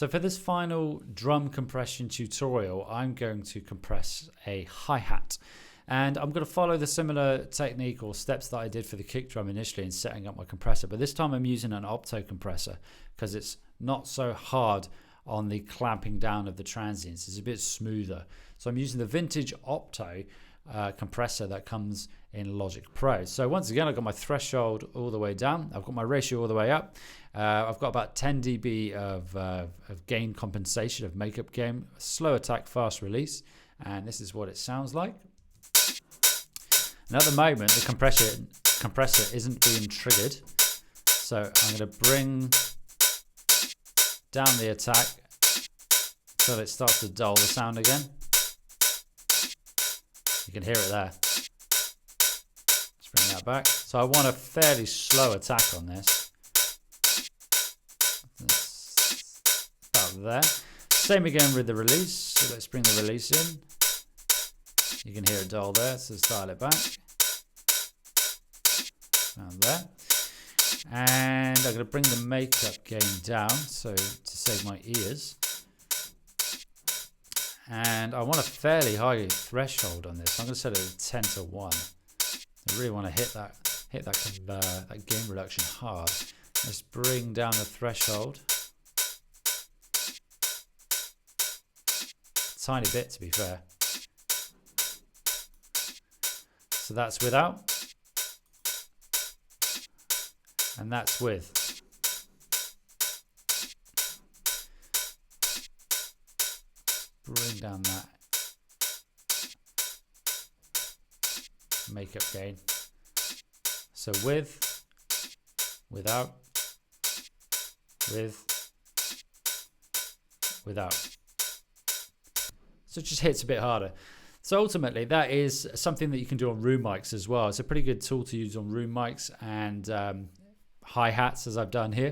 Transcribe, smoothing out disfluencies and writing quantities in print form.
So for this final drum compression tutorial, I'm going to compress a hi-hat. And I'm going to follow the similar technique or steps that I did for the kick drum initially in setting up my compressor. But this time I'm using an opto compressor because it's not so hard on the clamping down of the transients. It's a bit smoother. So I'm using the vintage opto compressor that comes in Logic Pro. So once again, I've got my threshold all the way down. I've got my ratio all the way up. I've got about 10 dB of gain compensation, of makeup gain, slow attack, fast release. And this is what it sounds like. And at the moment, the compressor isn't being triggered. So I'm going to bring down the attack so that it starts to dull the sound again. You can hear it there. Let's bring that back. So I want a fairly slow attack on this. About there. Same again with the release. So let's bring the release in. You can hear it dull there, so let's dial it back. Down there. And I'm going to bring the makeup gain down so to save my ears. And I want a fairly high threshold on this. I'm going to set it at 10 to 1. I really want to hit that gain reduction hard. Let's bring down the threshold. Tiny bit, to be fair. So that's without. And that's with. Bring down that makeup gain. So with, without, with, without. So it just hits a bit harder. So ultimately, that is something that you can do on room mics as well. It's a pretty good tool to use on room mics and hi-hats, as I've done here.